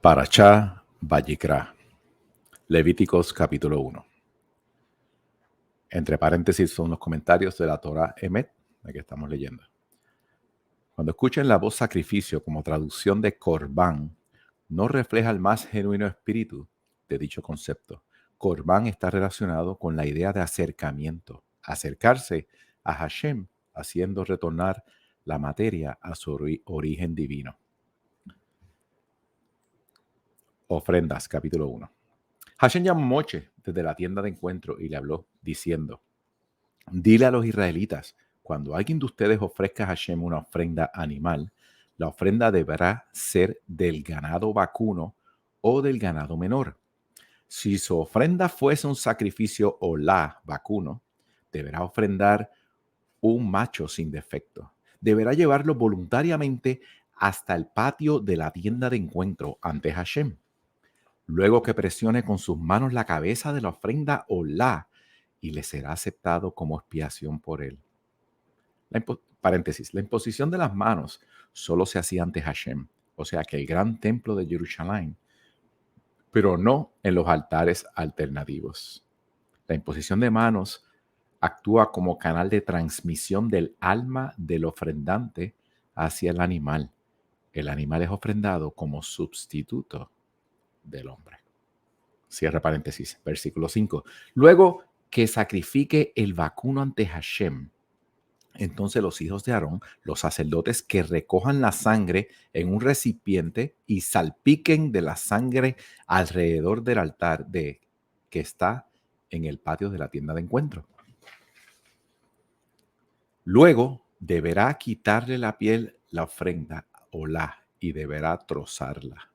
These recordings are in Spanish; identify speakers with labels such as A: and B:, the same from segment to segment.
A: Parashá Vayikra, Levíticos capítulo 1. Entre paréntesis son los comentarios de la Torah Emet, la que estamos leyendo. Cuando escuchen la voz sacrificio como traducción de Corbán, no refleja el más genuino espíritu de dicho concepto. Corbán está relacionado con la idea de acercamiento, acercarse a Hashem, haciendo retornar la materia a su origen divino. Ofrendas, capítulo 1. Hashem llamó a Moche desde la tienda de encuentro y le habló, diciendo: Dile a los israelitas, cuando alguien de ustedes ofrezca a Hashem una ofrenda animal, la ofrenda deberá ser del ganado vacuno o del ganado menor. Si su ofrenda fuese un sacrificio olá vacuno, deberá ofrendar un macho sin defecto. Deberá llevarlo voluntariamente hasta el patio de la tienda de encuentro ante Hashem. Luego que presione con sus manos la cabeza de la ofrenda olá, y le será aceptado como expiación por él. La imposición de las manos solo se hacía ante Hashem, o sea que el gran templo de Jerusalén, pero no en los altares alternativos. La imposición de manos actúa como canal de transmisión del alma del ofrendante hacia el animal. El animal es ofrendado como sustituto del hombre. Cierra paréntesis, versículo 5. Luego que sacrifique el vacuno ante Hashem, entonces los hijos de Aarón, los sacerdotes, que recojan la sangre en un recipiente y salpiquen de la sangre alrededor del altar que está en el patio de la tienda de encuentro. Luego deberá quitarle la piel la ofrenda olá y deberá trozarla.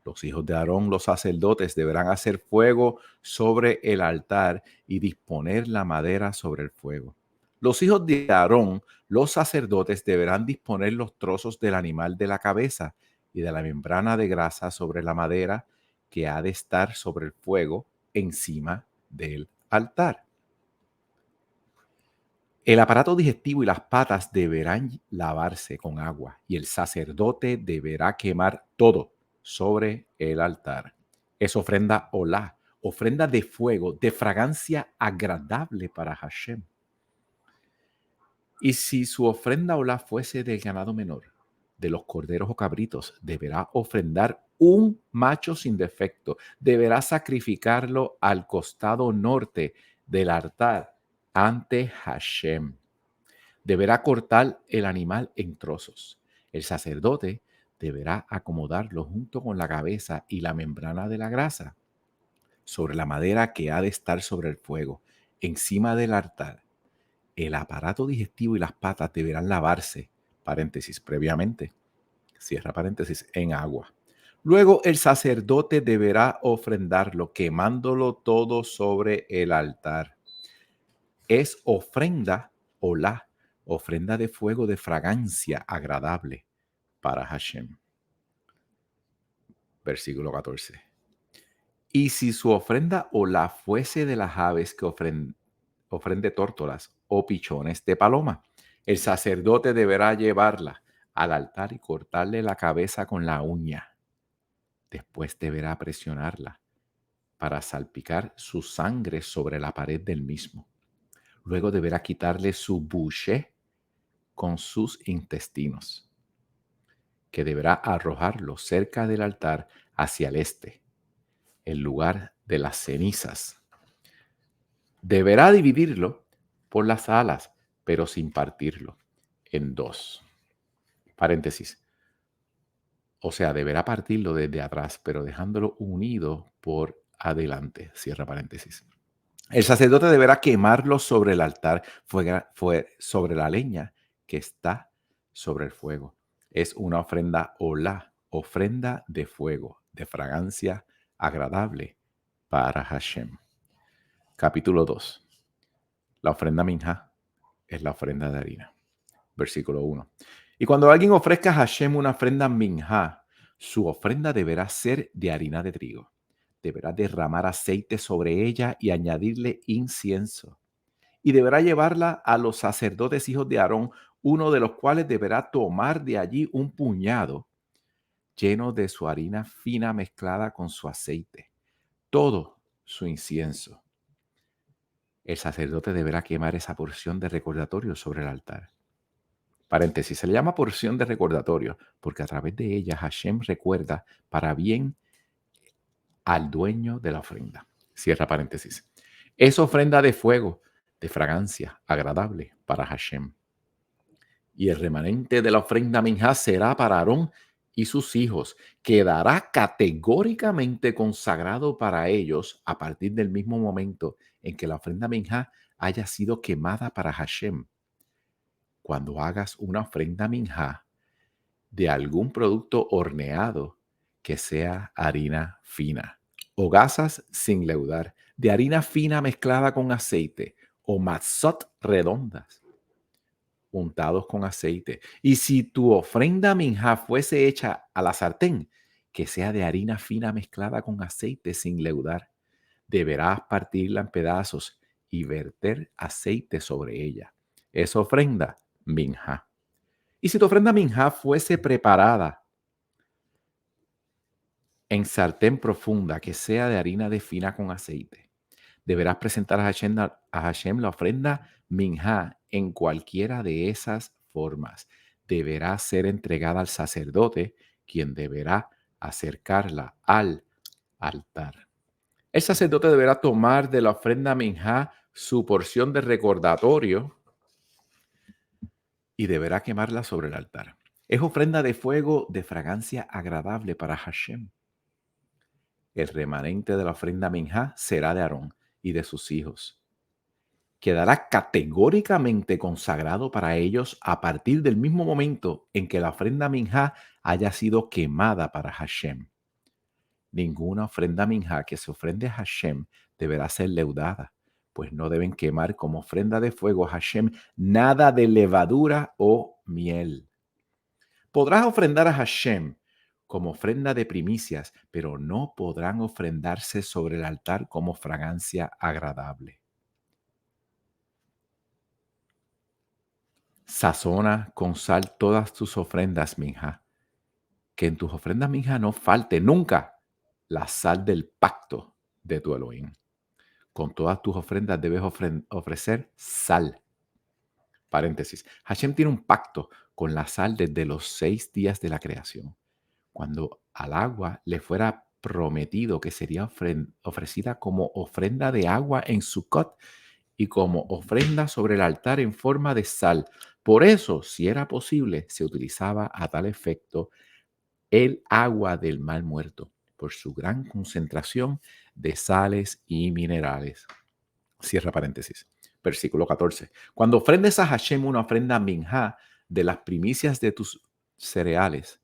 A: Los hijos de Aarón, los sacerdotes, deberán hacer fuego sobre el altar y disponer la madera sobre el fuego. Los hijos de Aarón, los sacerdotes, deberán disponer los trozos del animal de la cabeza y de la membrana de grasa sobre la madera que ha de estar sobre el fuego encima del altar. El aparato digestivo y las patas deberán lavarse con agua y el sacerdote deberá quemar todo sobre el altar. Es ofrenda olá, ofrenda de fuego, de fragancia agradable para Hashem. Y si su ofrenda olá fuese del ganado menor, de los corderos o cabritos, deberá ofrendar un macho sin defecto. Deberá sacrificarlo al costado norte del altar ante Hashem. Deberá cortar el animal en trozos. El sacerdote deberá acomodarlo junto con la cabeza y la membrana de la grasa sobre la madera que ha de estar sobre el fuego, encima del altar. El aparato digestivo y las patas deberán lavarse, paréntesis, previamente, cierra paréntesis, en agua. Luego el sacerdote deberá ofrendarlo, quemándolo todo sobre el altar. Es ofrenda olá, ofrenda de fuego de fragancia agradable para Hashem. Versículo 14. Y si su ofrenda olá fuese de las aves que ofrende tórtolas o pichones de paloma, el sacerdote deberá llevarla al altar y cortarle la cabeza con la uña. Después deberá presionarla para salpicar su sangre sobre la pared del mismo. Luego deberá quitarle su bouché con sus intestinos, que deberá arrojarlo cerca del altar hacia el este, el lugar de las cenizas. Deberá dividirlo por las alas, pero sin partirlo en dos. Paréntesis. O sea, deberá partirlo desde atrás, pero dejándolo unido por adelante. Cierra paréntesis. El sacerdote deberá quemarlo sobre el altar, sobre la leña que está sobre el fuego. Es una ofrenda olá, ofrenda de fuego, de fragancia agradable para Hashem. Capítulo 2. La ofrenda minjá es la ofrenda de harina. Versículo 1. Y cuando alguien ofrezca a Hashem una ofrenda minjá, su ofrenda deberá ser de harina de trigo. Deberá derramar aceite sobre ella y añadirle incienso. Y deberá llevarla a los sacerdotes hijos de Aarón, uno de los cuales deberá tomar de allí un puñado, lleno de su harina fina mezclada con su aceite, todo su incienso. El sacerdote deberá quemar esa porción de recordatorio sobre el altar. Paréntesis, se le llama porción de recordatorio porque a través de ella Hashem recuerda para bien al dueño de la ofrenda. Cierra paréntesis. Es ofrenda de fuego, de fragancia agradable para Hashem. Y el remanente de la ofrenda minjá será para Aarón y sus hijos. Quedará categóricamente consagrado para ellos a partir del mismo momento en que la ofrenda minjá haya sido quemada para Hashem. Cuando hagas una ofrenda minjá de algún producto horneado que sea harina fina, o gasas sin leudar, de harina fina mezclada con aceite, o matzot redondas untados con aceite. Y si tu ofrenda minjá fuese hecha a la sartén, que sea de harina fina mezclada con aceite sin leudar, deberás partirla en pedazos y verter aceite sobre ella. Es ofrenda minjá. Y si tu ofrenda minjá fuese preparada en sartén profunda, que sea de harina de fina con aceite, deberás presentar a Hashem la ofrenda minjá en cualquiera de esas formas. Deberá ser entregada al sacerdote, quien deberá acercarla al altar. El sacerdote deberá tomar de la ofrenda minjá su porción de recordatorio y deberá quemarla sobre el altar. Es ofrenda de fuego de fragancia agradable para Hashem. El remanente de la ofrenda minjá será de Aarón y de sus hijos. Quedará categóricamente consagrado para ellos a partir del mismo momento en que la ofrenda minjá haya sido quemada para Hashem. Ninguna ofrenda minjá que se ofrende a Hashem deberá ser leudada, pues no deben quemar como ofrenda de fuego a Hashem nada de levadura o miel. Podrás ofrendar a Hashem como ofrenda de primicias, pero no podrán ofrendarse sobre el altar como fragancia agradable. Sazona con sal todas tus ofrendas, minja. Que en tus ofrendas, minja, no falte nunca la sal del pacto de tu Elohim. Con todas tus ofrendas debes ofrecer sal. Paréntesis. Hashem tiene un pacto con la sal desde los 6 días de la creación. Cuando al agua le fuera prometido que sería ofrecida como ofrenda de agua en Sukkot y como ofrenda sobre el altar en forma de sal. Por eso, si era posible, se utilizaba a tal efecto el agua del mar muerto, por su gran concentración de sales y minerales. Cierra paréntesis. Versículo 14. Cuando ofrendes a Hashem una ofrenda minjá de las primicias de tus cereales,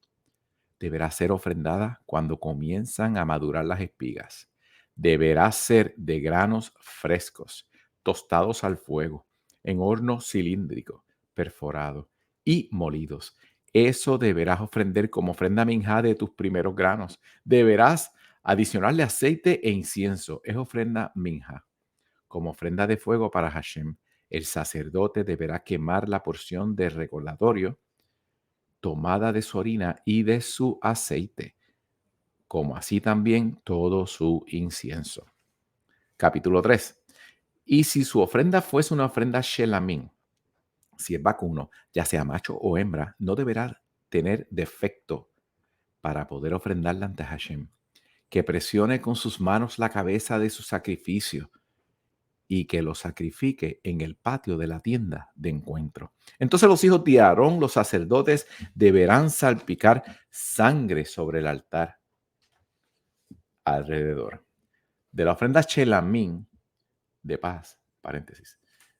A: deberá ser ofrendada cuando comienzan a madurar las espigas. Deberá ser de granos frescos, tostados al fuego, en horno cilíndrico, perforado y molidos. Eso deberás ofrender como ofrenda minjá de tus primeros granos. Deberás adicionarle aceite e incienso. Es ofrenda minjá. Como ofrenda de fuego para Hashem, el sacerdote deberá quemar la porción de recordatorio tomada de su harina y de su aceite, como así también todo su incienso. Capítulo 3. Y si su ofrenda fuese una ofrenda shelamín, si es vacuno, ya sea macho o hembra, no deberá tener defecto para poder ofrendarla ante Hashem. Que presione con sus manos la cabeza de su sacrificio y que lo sacrifique en el patio de la tienda de encuentro. Entonces los hijos de Aarón, los sacerdotes, deberán salpicar sangre sobre el altar alrededor. De la ofrenda shelamín de paz, paréntesis,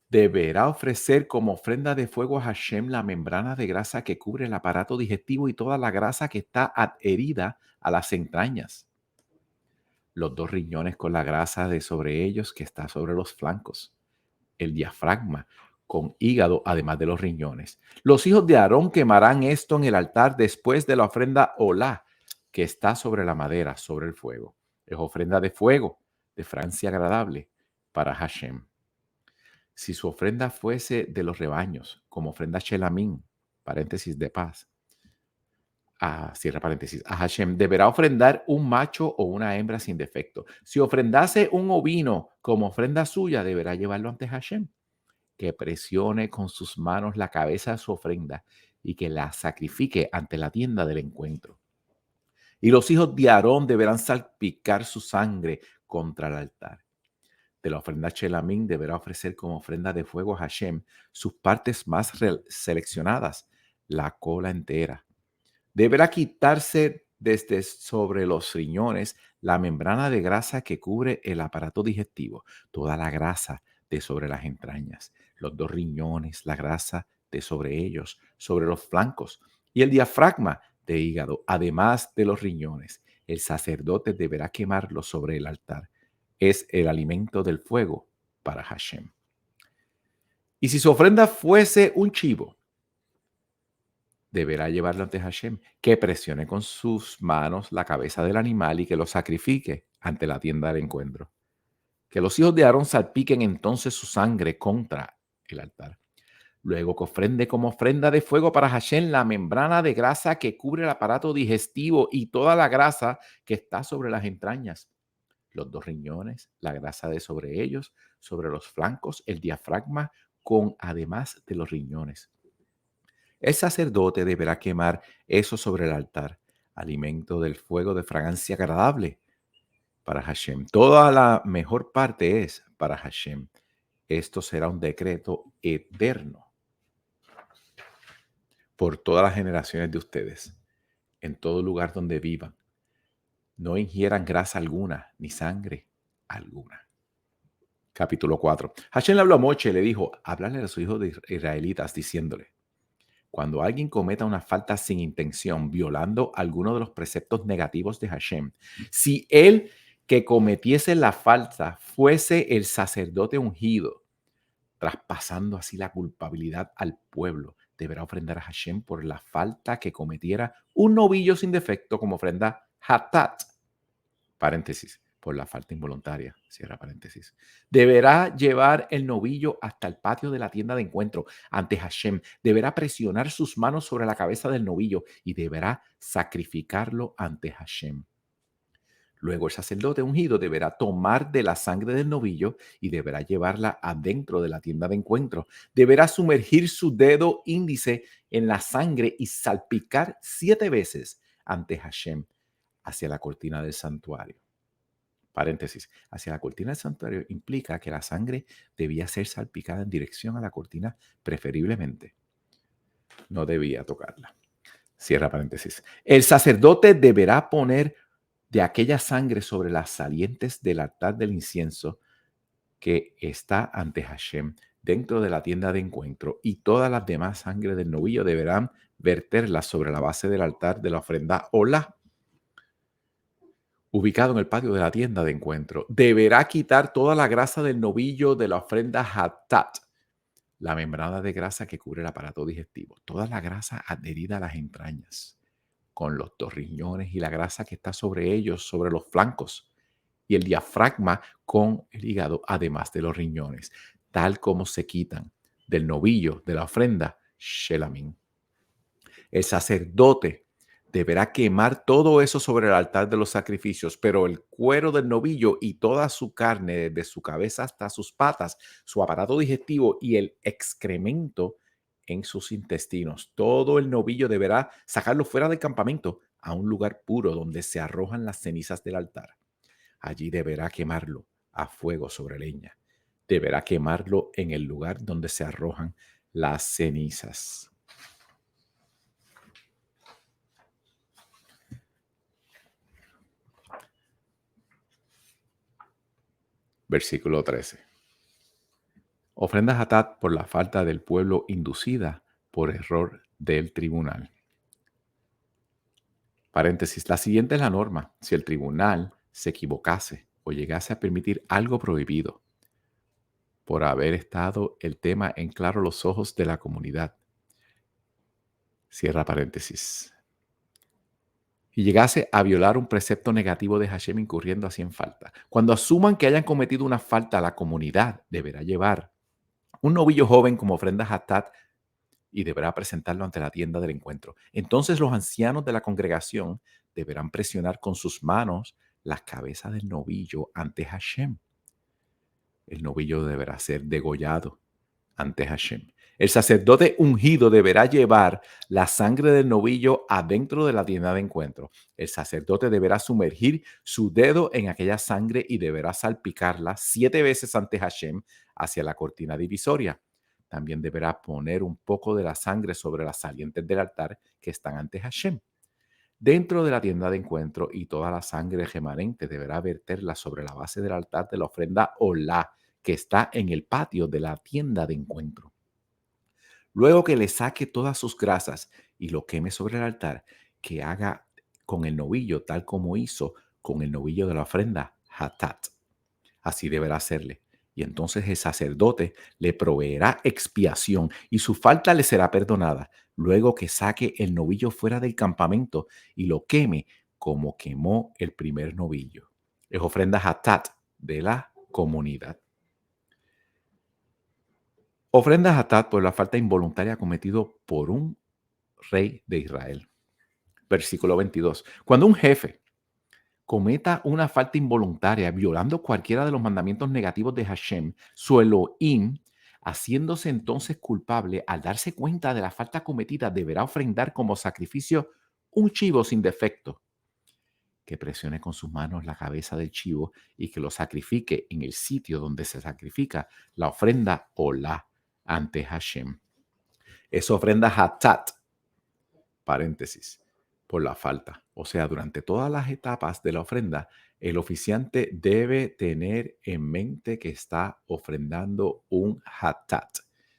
A: deberá ofrecer como ofrenda de fuego a Hashem la membrana de grasa que cubre el aparato digestivo y toda la grasa que está adherida a las entrañas. Los 2 riñones con la grasa de sobre ellos que está sobre los flancos. El diafragma con hígado, además de los riñones. Los hijos de Aarón quemarán esto en el altar después de la ofrenda olá, que está sobre la madera, sobre el fuego. Es ofrenda de fuego, de fragancia agradable para Hashem. Si su ofrenda fuese de los rebaños, como ofrenda shelamín, paréntesis de paz, cierra paréntesis, a Hashem, deberá ofrendar un macho o una hembra sin defecto. Si ofrendase un ovino como ofrenda suya, deberá llevarlo ante Hashem, que presione con sus manos la cabeza de su ofrenda y que la sacrifique ante la tienda del encuentro. Y los hijos de Aarón deberán salpicar su sangre contra el altar. De la ofrenda Shelamín deberá ofrecer como ofrenda de fuego a Hashem sus partes más seleccionadas, la cola entera. Deberá quitarse desde sobre los riñones la membrana de grasa que cubre el aparato digestivo, toda la grasa de sobre las entrañas, los dos riñones, la grasa de sobre ellos, sobre los flancos y el diafragma de hígado, además de los riñones. El sacerdote deberá quemarlo sobre el altar. Es el alimento del fuego para Hashem. Y si su ofrenda fuese un chivo, deberá llevarlo ante Hashem, que presione con sus manos la cabeza del animal y que lo sacrifique ante la tienda del encuentro. Que los hijos de Aarón salpiquen entonces su sangre contra el altar. Luego que ofrende como ofrenda de fuego para Hashem la membrana de grasa que cubre el aparato digestivo y toda la grasa que está sobre las entrañas, los dos riñones, la grasa de sobre ellos, sobre los flancos, el diafragma, con además de los riñones. El sacerdote deberá quemar eso sobre el altar, alimento del fuego de fragancia agradable para Hashem. Toda la mejor parte es para Hashem. Esto será un decreto eterno por todas las generaciones de ustedes, en todo lugar donde vivan. No ingieran grasa alguna, ni sangre alguna. Capítulo 4. Hashem le habló a Moche y le dijo, háblale a sus hijos de israelitas, diciéndole, cuando alguien cometa una falta sin intención, violando alguno de los preceptos negativos de Hashem, si él que cometiese la falta fuese el sacerdote ungido, traspasando así la culpabilidad al pueblo, deberá ofrendar a Hashem por la falta que cometiera un novillo sin defecto como ofrenda hatat, paréntesis, por la falta involuntaria, cierra paréntesis. Deberá llevar el novillo hasta el patio de la tienda de encuentro ante Hashem. Deberá presionar sus manos sobre la cabeza del novillo y deberá sacrificarlo ante Hashem. Luego el sacerdote ungido deberá tomar de la sangre del novillo y deberá llevarla adentro de la tienda de encuentro. Deberá sumergir su dedo índice en la sangre y salpicar 7 veces ante Hashem hacia la cortina del santuario. Paréntesis, hacia la cortina del santuario implica que la sangre debía ser salpicada en dirección a la cortina, preferiblemente. No debía tocarla. Cierra paréntesis. El sacerdote deberá poner de aquella sangre sobre las salientes del altar del incienso que está ante Hashem dentro de la tienda de encuentro, y todas las demás sangre del novillo deberán verterla sobre la base del altar de la ofrenda Olá, ubicado en el patio de la tienda de encuentro. Deberá quitar toda la grasa del novillo de la ofrenda Hatat, la membrana de grasa que cubre el aparato digestivo, toda la grasa adherida a las entrañas, con los dos riñones y la grasa que está sobre ellos, sobre los flancos, y el diafragma con el hígado, además de los riñones, tal como se quitan del novillo de la ofrenda Shelamín. El sacerdote deberá quemar todo eso sobre el altar de los sacrificios, pero el cuero del novillo y toda su carne, desde su cabeza hasta sus patas, su aparato digestivo y el excremento en sus intestinos, todo el novillo deberá sacarlo fuera del campamento a un lugar puro donde se arrojan las cenizas del altar. Allí deberá quemarlo a fuego sobre leña. Deberá quemarlo en el lugar donde se arrojan las cenizas. Versículo 13. Ofrendas Hatat por la falta del pueblo inducida por error del tribunal. Paréntesis. La siguiente es la norma. Si el tribunal se equivocase o llegase a permitir algo prohibido por haber estado el tema en claro los ojos de la comunidad. Cierra paréntesis. Y llegase a violar un precepto negativo de Hashem incurriendo así en falta. Cuando asuman que hayan cometido una falta, la comunidad deberá llevar un novillo joven como ofrenda Hatat y deberá presentarlo ante la tienda del encuentro. Entonces los ancianos de la congregación deberán presionar con sus manos la cabeza del novillo ante Hashem. El novillo deberá ser degollado ante Hashem. El sacerdote ungido deberá llevar la sangre del novillo adentro de la tienda de encuentro. El sacerdote deberá sumergir su dedo en aquella sangre y deberá salpicarla 7 veces ante Hashem hacia la cortina divisoria. También deberá poner un poco de la sangre sobre las salientes del altar que están ante Hashem. Dentro de la tienda de encuentro, y toda la sangre remanente deberá verterla sobre la base del altar de la ofrenda olá que está en el patio de la tienda de encuentro. Luego que le saque todas sus grasas y lo queme sobre el altar, que haga con el novillo tal como hizo con el novillo de la ofrenda hatat. Así deberá hacerle. Y entonces el sacerdote le proveerá expiación y su falta le será perdonada. Luego que saque el novillo fuera del campamento y lo queme como quemó el primer novillo. Es ofrenda hatat de la comunidad. Ofrenda hatat por la falta involuntaria cometido por un rey de Israel. Versículo 22. Cuando un jefe cometa una falta involuntaria violando cualquiera de los mandamientos negativos de Hashem, su Elohim, haciéndose entonces culpable al darse cuenta de la falta cometida, deberá ofrendar como sacrificio un chivo sin defecto, que presione con sus manos la cabeza del chivo y que lo sacrifique en el sitio donde se sacrifica la ofrenda olá ante Hashem. Es ofrenda hatat, paréntesis, por la falta. O sea, durante todas las etapas de la ofrenda, el oficiante debe tener en mente que está ofrendando un hatat.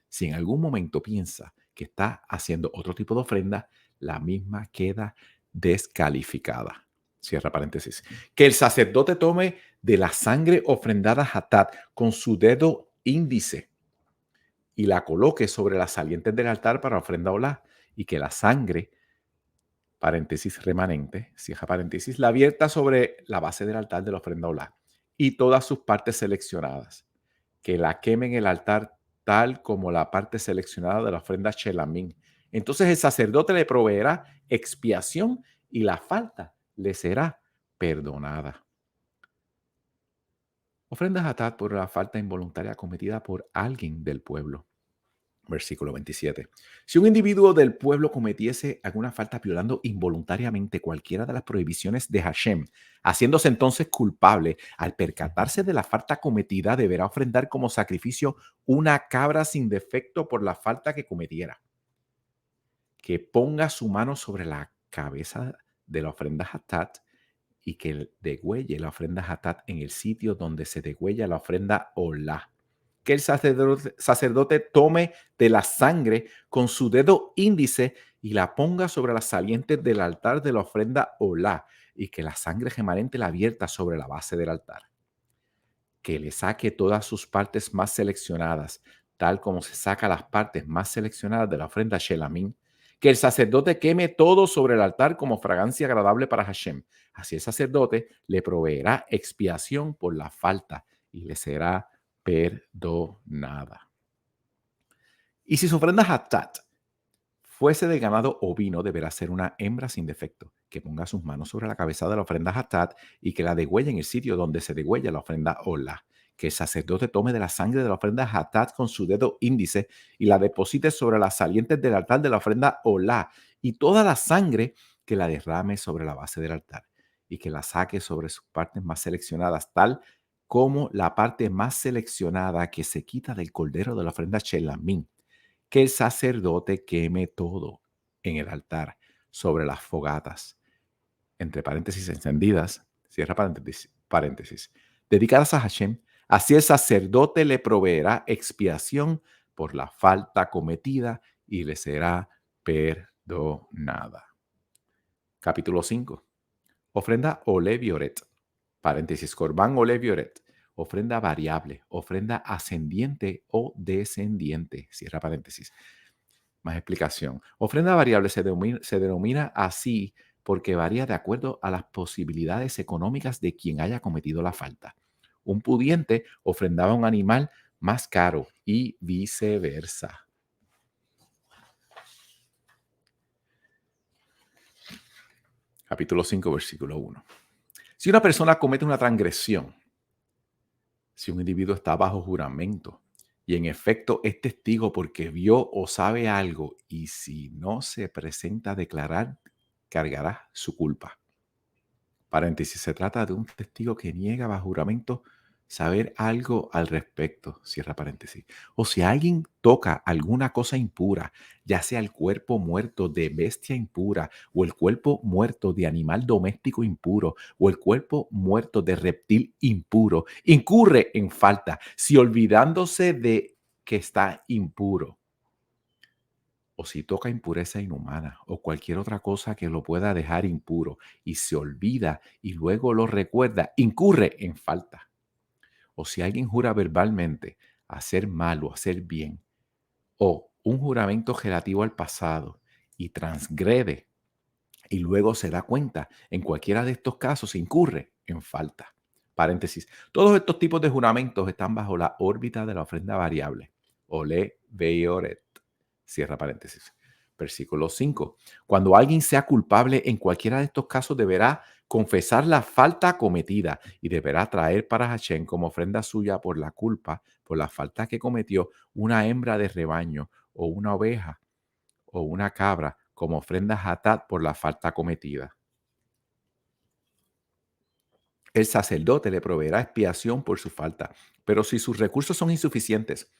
A: Si en algún momento piensa que está haciendo otro tipo de ofrenda, la misma queda descalificada. Cierra paréntesis. Que el sacerdote tome de la sangre ofrendada hatat con su dedo índice y la coloque sobre las salientes del altar para ofrenda olá, y que la sangre, paréntesis remanente, cierra paréntesis, la vierta sobre la base del altar de la ofrenda olá y todas sus partes seleccionadas, que la quemen en el altar tal como la parte seleccionada de la ofrenda shelamín. Entonces el sacerdote le proveerá expiación y la falta le será perdonada. Ofrenda hatat por la falta involuntaria cometida por alguien del pueblo. Versículo 27. Si un individuo del pueblo cometiese alguna falta violando involuntariamente cualquiera de las prohibiciones de Hashem, haciéndose entonces culpable, al percatarse de la falta cometida, deberá ofrendar como sacrificio una cabra sin defecto por la falta que cometiera. Que ponga su mano sobre la cabeza de la ofrenda hatat y que degüelle la ofrenda hatat en el sitio donde se degüella la ofrenda olá. Que el sacerdote tome de la sangre con su dedo índice y la ponga sobre las salientes del altar de la ofrenda olá, y que la sangre remanente la vierta sobre la base del altar. Que le saque todas sus partes más seleccionadas, tal como se saca las partes más seleccionadas de la ofrenda shelamín. Que el sacerdote queme todo sobre el altar como fragancia agradable para Hashem. Así el sacerdote le proveerá expiación por la falta y le será perdonada. Y si su ofrenda hatat fuese de ganado ovino, deberá ser una hembra sin defecto, que ponga sus manos sobre la cabeza de la ofrenda hatat y que la degüelle en el sitio donde se degüella la ofrenda olá. Que el sacerdote tome de la sangre de la ofrenda hatat con su dedo índice y la deposite sobre las salientes del altar de la ofrenda olá, y toda la sangre que la derrame sobre la base del altar, y que la saque sobre sus partes más seleccionadas, tal como la parte más seleccionada que se quita del cordero de la ofrenda shelamín. Que el sacerdote queme todo en el altar sobre las fogatas, entre paréntesis encendidas, cierra paréntesis, dedicadas a Hashem. Así el sacerdote le proveerá expiación por la falta cometida y le será perdonada. Capítulo 5. Ofrenda olé vioret, paréntesis, corbán olé vioret, ofrenda variable, ofrenda ascendiente o descendiente, cierra paréntesis. Más explicación. Ofrenda variable se denomina así porque varía de acuerdo a las posibilidades económicas de quien haya cometido la falta. Un pudiente ofrendaba un animal más caro y viceversa. Capítulo 5, versículo 1. Si una persona comete una transgresión, si un individuo está bajo juramento y en efecto es testigo porque vio o sabe algo y si no se presenta a declarar, cargará su culpa. Paréntesis, se trata de un testigo que niega bajo juramento saber algo al respecto, cierra paréntesis. O si alguien toca alguna cosa impura, ya sea el cuerpo muerto de bestia impura, o el cuerpo muerto de animal doméstico impuro, o el cuerpo muerto de reptil impuro, incurre en falta, si olvidándose de que está impuro o si toca impureza inhumana o cualquier otra cosa que lo pueda dejar impuro y se olvida y luego lo recuerda, incurre en falta. O si alguien jura verbalmente hacer mal o hacer bien, o un juramento relativo al pasado y transgrede y luego se da cuenta, en cualquiera de estos casos incurre en falta. Paréntesis. Todos estos tipos de juramentos están bajo la órbita de la ofrenda variable. Ole veioret. Cierra paréntesis. Versículo 5. Cuando alguien sea culpable en cualquiera de estos casos deberá confesar la falta cometida y deberá traer para Hashem como ofrenda suya por la culpa, por la falta que cometió, una hembra de rebaño o una oveja o una cabra como ofrenda hatat por la falta cometida. El sacerdote le proveerá expiación por su falta, pero si sus recursos son insuficientes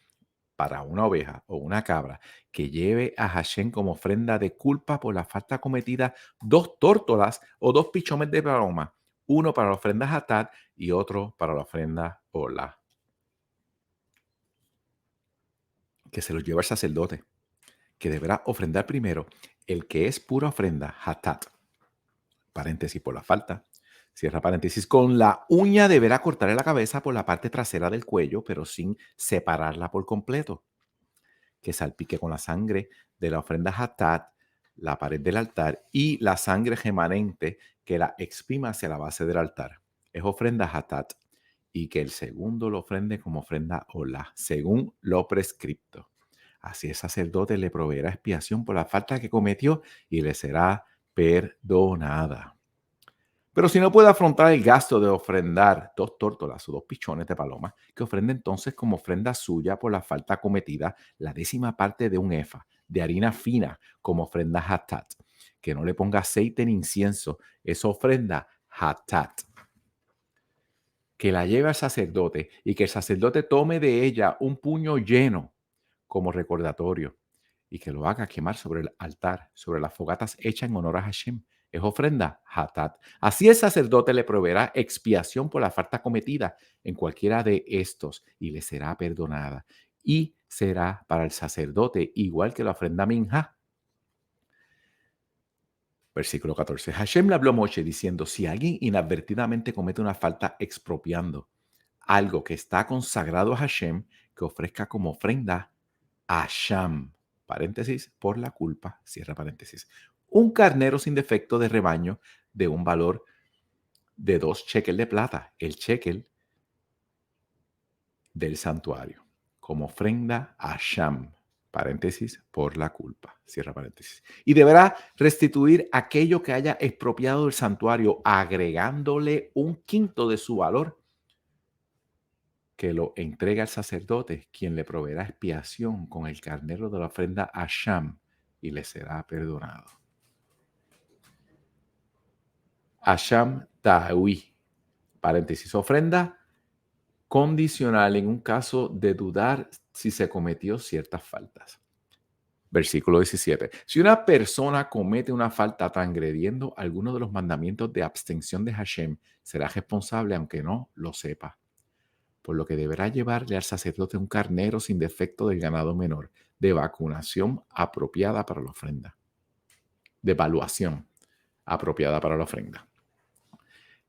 A: para una oveja o una cabra que lleve a Hashem como ofrenda de culpa por la falta cometida, 2 tórtolas o 2 pichones de paloma, uno para la ofrenda hatat y otro para la ofrenda olá, que se los lleva el sacerdote, que deberá ofrendar primero el que es pura ofrenda hatat, paréntesis por la falta, cierra paréntesis, con la uña deberá cortarle la cabeza por la parte trasera del cuello, pero sin separarla por completo, que salpique con la sangre de la ofrenda hatat la pared del altar y la sangre remanente que la exprima hacia la base del altar. Es ofrenda hatat y que el segundo lo ofrende como ofrenda olá, según lo prescripto. Así el sacerdote le proveerá expiación por la falta que cometió y le será perdonada. Pero si no puede afrontar el gasto de ofrendar 2 tórtolas o 2 pichones de paloma, que ofrende entonces como ofrenda suya por la falta cometida la 10ª parte de un efa de harina fina como ofrenda hatat. Que no le ponga aceite ni incienso, es ofrenda hatat. Que la lleve al sacerdote y que el sacerdote tome de ella un puño lleno como recordatorio y que lo haga quemar sobre el altar, sobre las fogatas hechas en honor a Hashem. Es ofrenda hatat. Así el sacerdote le proveerá expiación por la falta cometida en cualquiera de estos y le será perdonada. Y será para el sacerdote igual que la ofrenda minja. Versículo 14. Hashem le habló a Moshe diciendo, si alguien inadvertidamente comete una falta expropiando algo que está consagrado a Hashem, que ofrezca como ofrenda a Sham, paréntesis, por la culpa, cierra paréntesis, un carnero sin defecto de rebaño de un valor de 2 shekels de plata, el shekel del santuario, como ofrenda a Sham, paréntesis, por la culpa, cierra paréntesis. Y deberá restituir aquello que haya expropiado del santuario, agregándole 1/5 de su valor, que lo entrega al sacerdote, quien le proveerá expiación con el carnero de la ofrenda a Sham y le será perdonado. Asham Tahui, paréntesis, ofrenda condicional en un caso de dudar si se cometió ciertas faltas. Versículo 17. Si una persona comete una falta transgrediendo alguno de los mandamientos de abstención de Hashem, será responsable aunque no lo sepa. Por lo que deberá llevarle al sacerdote un carnero sin defecto del ganado menor, de vacunación apropiada para la ofrenda. De evaluación apropiada para la ofrenda.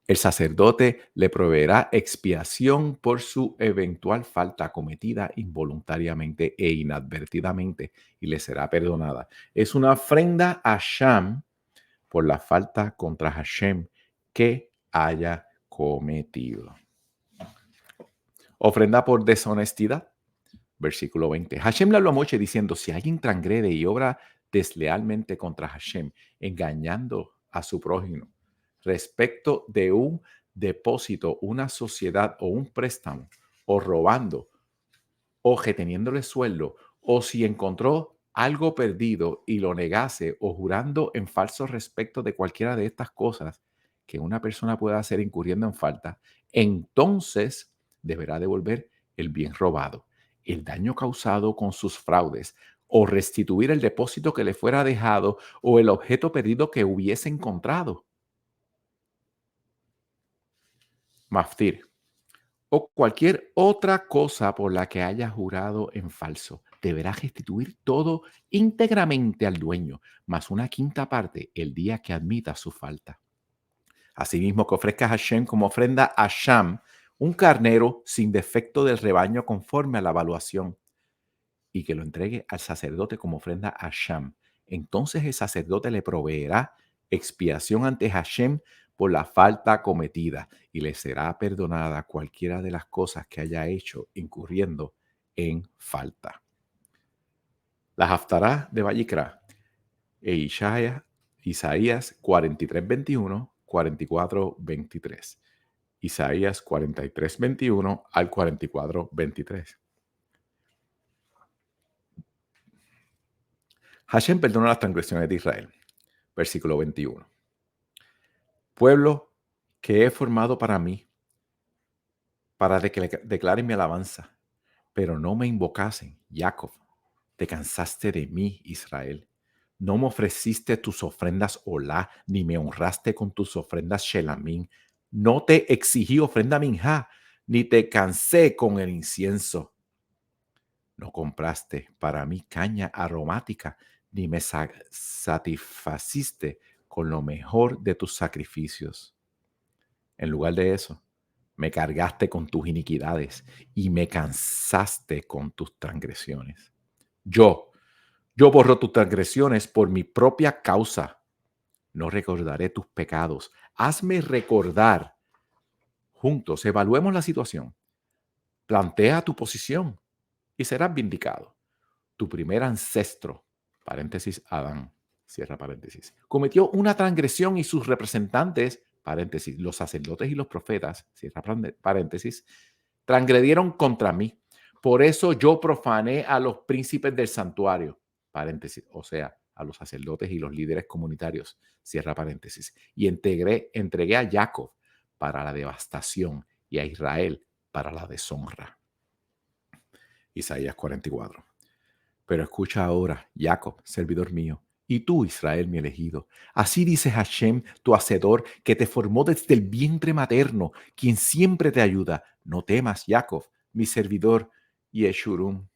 A: El sacerdote le proveerá expiación por su eventual falta cometida involuntariamente e inadvertidamente y le será perdonada. Es una ofrenda a Sham por la falta contra Hashem que haya cometido. Ofrenda por deshonestidad. Versículo 20. Hashem le habló a Moshe diciendo, si alguien transgrede y obra deslealmente contra Hashem, engañando a su prójimo respecto de un depósito, una sociedad o un préstamo, o robando, o reteniéndole sueldo, o si encontró algo perdido y lo negase, o jurando en falso respecto de cualquiera de estas cosas que una persona pueda hacer incurriendo en falta, entonces deberá devolver el bien robado, el daño causado con sus fraudes, o restituir el depósito que le fuera dejado o el objeto perdido que hubiese encontrado. Maftir. O cualquier otra cosa por la que haya jurado en falso, deberá restituir todo íntegramente al dueño, más una quinta parte el día que admita su falta. Asimismo, que ofrezca a Hashem como ofrenda a Sham un carnero sin defecto del rebaño conforme a la evaluación, y que lo entregue al sacerdote como ofrenda a Sham. Entonces el sacerdote le proveerá expiación ante Hashem por la falta cometida y le será perdonada cualquiera de las cosas que haya hecho incurriendo en falta. La Haftará de Vallicra e Isaías 43:21, 44:23. Isaías 43:21 al 44:23. Hashem perdona las transgresiones de Israel. Versículo 21. Pueblo que he formado para mí, para que declaren mi alabanza, pero no me invocasen, Jacob. Te cansaste de mí, Israel. No me ofreciste tus ofrendas Olá, ni me honraste con tus ofrendas Shelamín. No te exigí ofrenda Minjá, ni te cansé con el incienso. No compraste para mí caña aromática, ni me satisfaciste con lo mejor de tus sacrificios. En lugar de eso, me cargaste con tus iniquidades y me cansaste con tus transgresiones. Yo borro tus transgresiones por mi propia causa. No recordaré tus pecados. Hazme recordar. Juntos, evaluemos la situación. Plantea tu posición y serás vindicado. Tu primer ancestro, paréntesis, Adán, cierra paréntesis, cometió una transgresión y sus representantes, paréntesis, los sacerdotes y los profetas, cierra paréntesis, transgredieron contra mí. Por eso yo profané a los príncipes del santuario, paréntesis, o sea, a los sacerdotes y los líderes comunitarios, cierra paréntesis, y entregué a Jacob para la devastación y a Israel para la deshonra. Isaías 44. Pero escucha ahora, Jacob, servidor mío, y tú, Israel, mi elegido. Así dice Hashem, tu hacedor, que te formó desde el vientre materno, quien siempre te ayuda. No temas, Jacob, mi servidor, Yeshurum,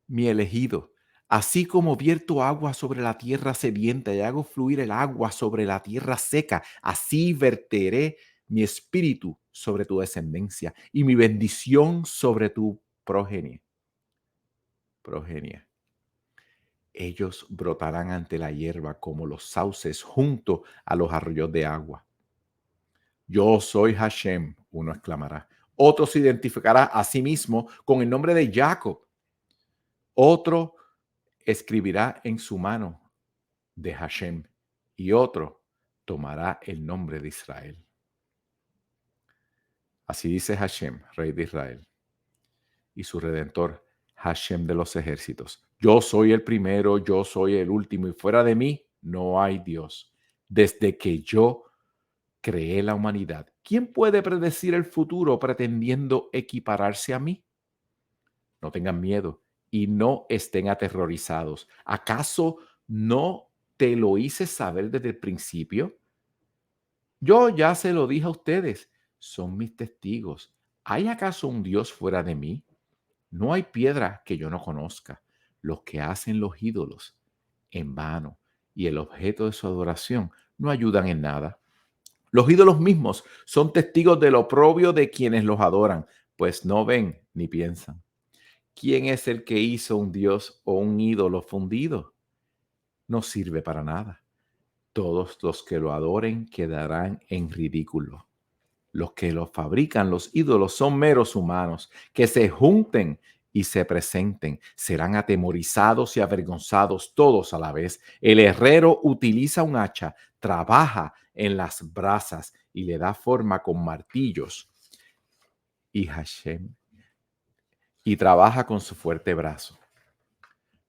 A: mi elegido. Así como vierto agua sobre la tierra sedienta y hago fluir el agua sobre la tierra seca, así verteré mi espíritu sobre tu descendencia y mi bendición sobre tu progenie. Ellos brotarán ante la hierba como los sauces junto a los arroyos de agua. Yo soy Hashem, uno exclamará. Otro se identificará a sí mismo con el nombre de Jacob. Otro escribirá en su mano de Hashem y otro tomará el nombre de Israel. Así dice Hashem, rey de Israel, y su redentor, Hashem de los ejércitos. Yo soy el primero, yo soy el último, y fuera de mí no hay Dios. Desde que yo creé la humanidad, ¿quién puede predecir el futuro pretendiendo equipararse a mí? No tengan miedo y no estén aterrorizados. ¿Acaso no te lo hice saber desde el principio? Yo ya se lo dije a ustedes, son mis testigos. ¿Hay acaso un Dios fuera de mí? No hay piedra que yo no conozca. Los que hacen los ídolos en vano y el objeto de su adoración no ayudan en nada. Los ídolos mismos son testigos del oprobio de quienes los adoran, pues no ven ni piensan. ¿Quién es el que hizo un dios o un ídolo fundido? No sirve para nada. Todos los que lo adoren quedarán en ridículo. Los que lo fabrican, los ídolos, son meros humanos que se junten y se presenten. Serán atemorizados y avergonzados todos a la vez. El herrero utiliza un hacha, trabaja en las brasas y le da forma con martillos. Y Hashem y trabaja con su fuerte brazo.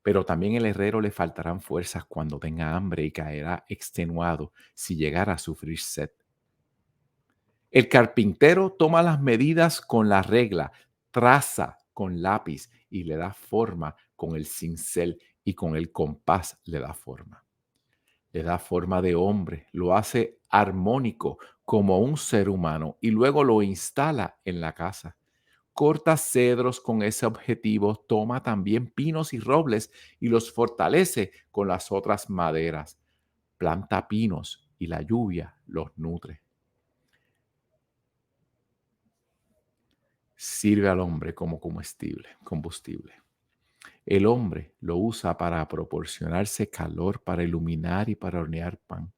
A: Pero también el herrero le faltarán fuerzas cuando tenga hambre y caerá extenuado si llegara a sufrir sed. El carpintero toma las medidas con la regla, traza con lápiz y le da forma con el cincel y con el compás le da forma. Le da forma de hombre, lo hace armónico como un ser humano y luego lo instala en la casa. Corta cedros con ese objetivo, toma también pinos y robles y los fortalece con las otras maderas. Planta pinos y la lluvia los nutre. Sirve al hombre como combustible. El hombre lo usa para proporcionarse calor, para iluminar y para hornear pan.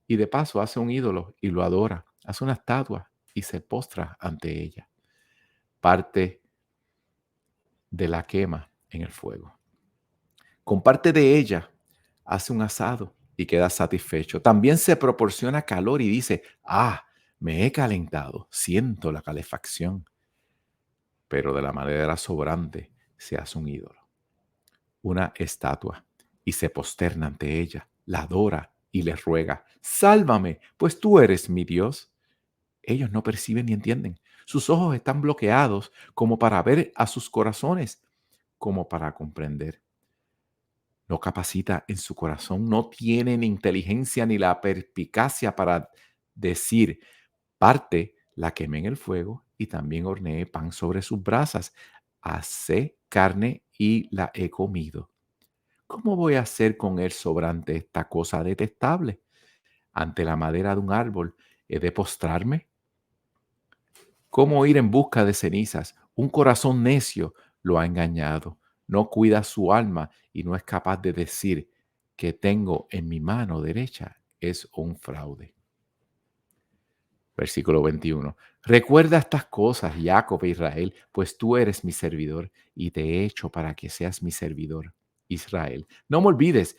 A: Y de paso hace un ídolo y lo adora, hace una estatua y se postra ante ella. Parte de la quema en el fuego. Con parte de ella hace un asado y queda satisfecho. También se proporciona calor y dice, me he calentado, siento la calefacción. Pero de la madera sobrante se hace un ídolo, una estatua, y se posterna ante ella, la adora y le ruega, sálvame, pues tú eres mi Dios. Ellos no perciben ni entienden. Sus ojos están bloqueados como para ver a sus corazones, como para comprender. No capacita en su corazón, no tienen inteligencia ni la perspicacia para decir, parte la quemé en el fuego y también horneé pan sobre sus brasas. Hacé carne y la he comido. ¿Cómo voy a hacer con el sobrante esta cosa detestable? Ante la madera de un árbol, ¿he de postrarme? ¿Cómo ir en busca de cenizas? Un corazón necio lo ha engañado. No cuida su alma y no es capaz de decir que tengo en mi mano derecha es un fraude. Versículo 21. Recuerda estas cosas, Jacob e Israel, pues tú eres mi servidor y te he hecho para que seas mi servidor, Israel. No me olvides,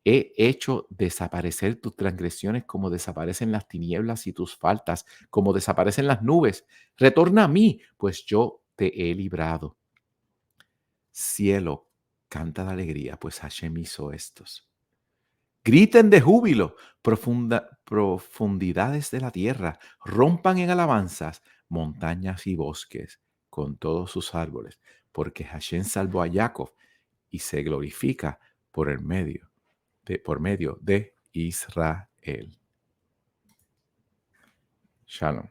A: he hecho desaparecer tus transgresiones como desaparecen las tinieblas y tus faltas como desaparecen las nubes. Retorna a mí, pues yo te he librado. Cielo, canta de alegría, pues Hashem hizo estos. Griten de júbilo, profundidades de la tierra, rompan en alabanzas montañas y bosques con todos sus árboles, porque Hashem salvó a Jacob y se glorifica por medio de Israel. Shalom.